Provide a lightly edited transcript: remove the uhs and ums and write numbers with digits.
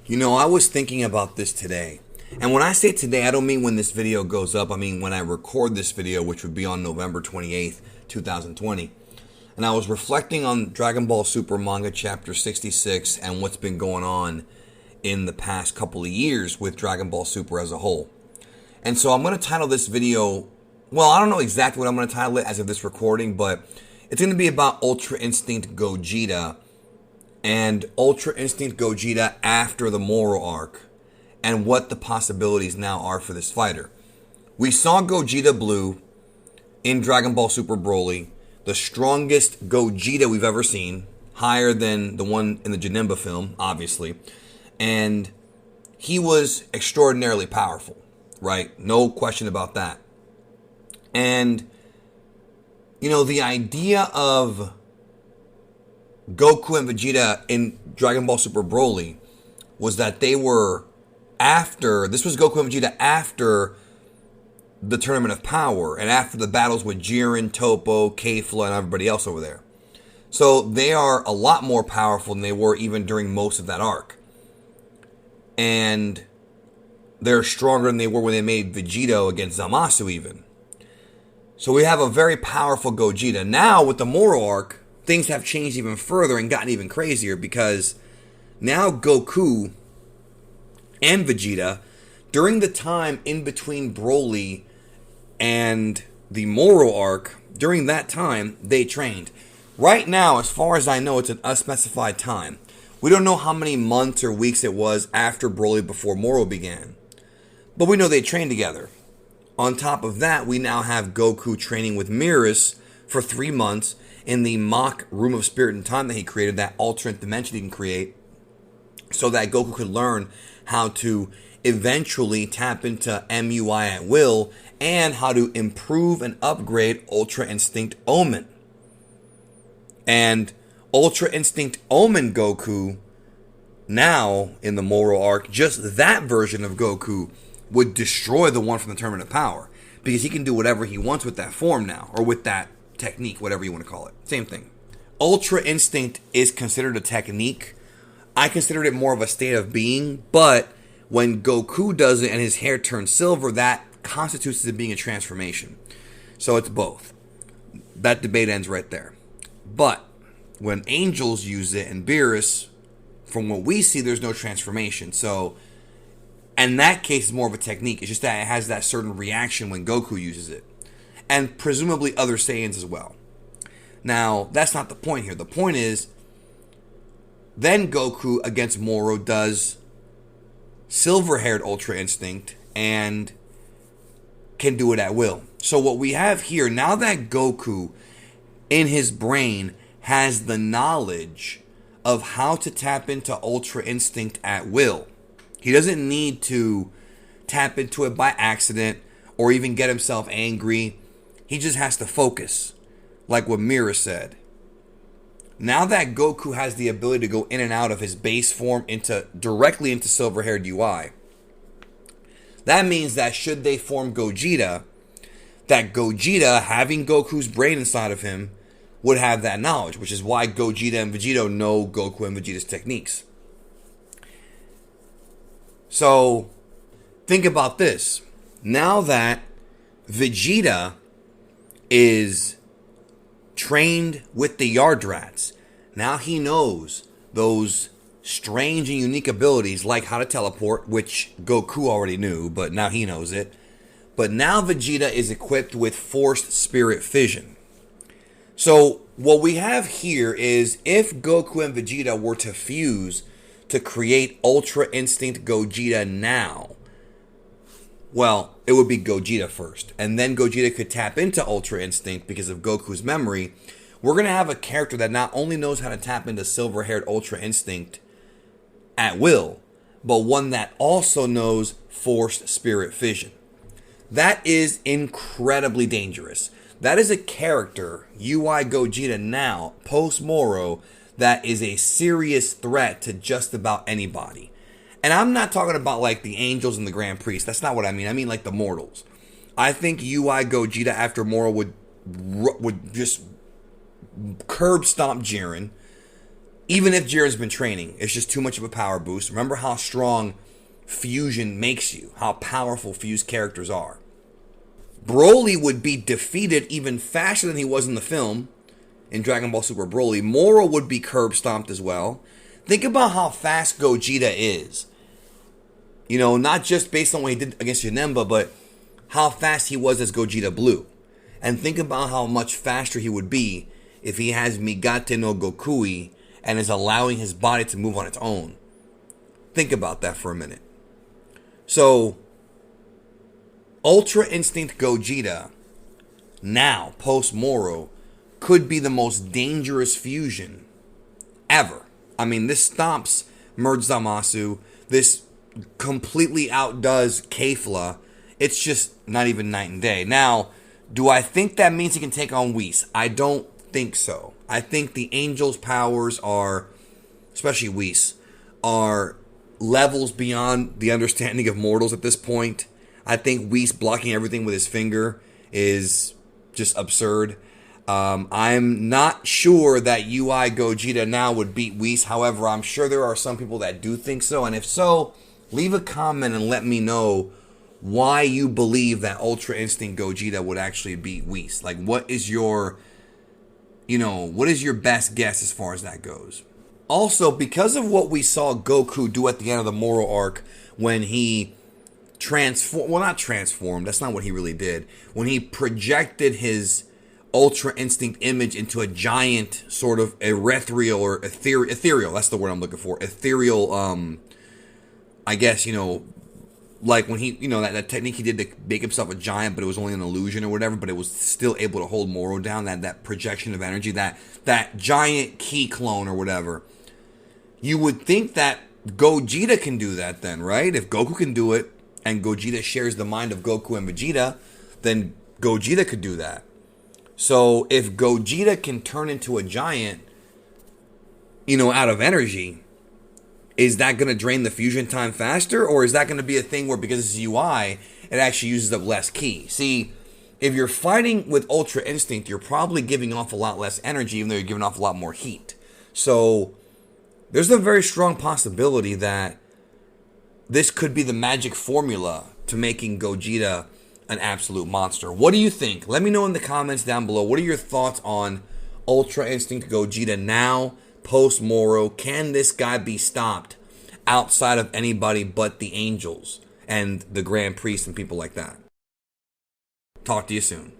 You know, I was thinking about this today. And when I say today, I don't mean when this video goes up. I mean when I record this video, which would be on November 28th, 2020. And I was reflecting on Dragon Ball Super Manga Chapter 66 and what's been going on in the past couple of years with Dragon Ball Super as a whole. And so I'm going to title this video, well, I don't know exactly what I'm going to title it as of this recording, but it's going to be about Ultra Instinct Gogeta and Ultra Instinct Gogeta after the Moro arc and what the possibilities now are for this fighter. We saw Gogeta Blue in Dragon Ball Super Broly, the strongest Gogeta we've ever seen, higher than the one in the Janemba film, obviously. And he was extraordinarily powerful, right? No question about that. And, you know, the idea of Goku and Vegeta in Dragon Ball Super Broly was that they were this was Goku and Vegeta after the Tournament of Power and after the battles with Jiren, Toppo, Kefla, and everybody else over there. So they are a lot more powerful than they were even during most of that arc. And they're stronger than they were when they made Vegito against Zamasu even. So we have a very powerful Gogeta. Now with the Moro arc, things have changed even further and gotten even crazier because now Goku and Vegeta, during the time in between Broly and the Moro arc, during that time, they trained. Right now, as far as I know, it's an unspecified time. We don't know how many months or weeks it was after Broly before Moro began. But we know they trained together. On top of that, we now have Goku training with Mirrors for 3 months in the mock Room of Spirit and Time that he created, that alternate dimension he can create, so that Goku could learn how to eventually tap into MUI at will and how to improve and upgrade Ultra Instinct Omen. And Ultra Instinct Omen Goku, now in the Moro arc, just that version of Goku would destroy the one from the Tournament of Power, because he can do whatever he wants with that form now, or with that technique, whatever you want to call it. Same thing. Ultra Instinct is considered a technique. I considered it more of a state of being, but when Goku does it and his hair turns silver, that constitutes it being a transformation. So it's both. That debate ends right there. But when angels use it and Beerus, from what we see, there's no transformation. So in that case, it's more of a technique. It's just that it has that certain reaction when Goku uses it. And presumably other Saiyans as well. Now, that's not the point here. The point is, then Goku against Moro does silver-haired Ultra Instinct and can do it at will. So what we have here, now that Goku in his brain has the knowledge of how to tap into Ultra Instinct at will. He doesn't need to tap into it by accident or even get himself angry. He just has to focus, like what Mira said. Now that Goku has the ability to go in and out of his base form directly into silver-haired UI, that means that should they form Gogeta, that Gogeta, having Goku's brain inside of him, would have that knowledge, which is why Gogeta and Vegito know Goku and Vegeta's techniques. So, think about this. Now that Vegeta is trained with the Yardrats, now he knows those strange and unique abilities like how to teleport, which Goku already knew, but now he knows it. But now Vegeta is equipped with Forced Spirit Fission. So what we have here is, if Goku and Vegeta were to fuse to create Ultra Instinct Gogeta now, well, it would be Gogeta first. And then Gogeta could tap into Ultra Instinct because of Goku's memory. We're going to have a character that not only knows how to tap into silver-haired Ultra Instinct at will, but one that also knows Forced Spirit Fission. That is incredibly dangerous. That is a character, UI Gogeta now, post-Moro, that is a serious threat to just about anybody. And I'm not talking about like the angels and the Grand Priest. That's not what I mean. I mean like the mortals. I think UI Gogeta after Moro would just curb stomp Jiren, Even if Jiren's been training, it's just too much of a power boost. Remember how strong fusion makes you, how powerful fused characters are. Broly would be defeated even faster than he was in the film in Dragon Ball Super Broly. Moro would be curb stomped as well. Think about how fast Gogeta is. You know, not just based on what he did against Janemba, but how fast he was as Gogeta Blue. And think about how much faster he would be if he has Migate no Gokui and is allowing his body to move on its own. Think about that for a minute. So, Ultra Instinct Gogeta, now, post-Moro, could be the most dangerous fusion ever. I mean, this stomps Merge Zamasu. This completely outdoes Kefla. It's just not even night and day. Now, do I think that means he can take on Whis? I don't think so. I think the Angel's powers are, especially Whis, are levels beyond the understanding of mortals at this point. I think Whis blocking everything with his finger is just absurd. I'm not sure that UI Gogeta now would beat Whis. However, I'm sure there are some people that do think so. And if so, leave a comment and let me know why you believe that Ultra Instinct Gogeta would actually beat Whis. Like, what is your best guess as far as that goes? Also, because of what we saw Goku do at the end of the Moro arc when he not transformed, that's not what he really did. When he projected his Ultra Instinct image into a giant sort of ethereal, or ethereal, that's the word I'm looking for. Ethereal, I guess, like when he, that technique he did to make himself a giant, but it was only an illusion or whatever, but it was still able to hold Moro down, that projection of energy, that giant key clone or whatever. You would think that Gogeta can do that then, right? If Goku can do it, and Gogeta shares the mind of Goku and Vegeta, then Gogeta could do that. So if Gogeta can turn into a giant, out of energy, is that going to drain the fusion time faster? Or is that going to be a thing where because it's UI, it actually uses up less ki? See, if you're fighting with Ultra Instinct, you're probably giving off a lot less energy, even though you're giving off a lot more heat. So there's a very strong possibility that this could be the magic formula to making Gogeta an absolute monster. What do you think? Let me know in the comments down below. What are your thoughts on Ultra Instinct Gogeta now, post-Moro? Can this guy be stopped outside of anybody but the Angels and the Grand Priest and people like that? Talk to you soon.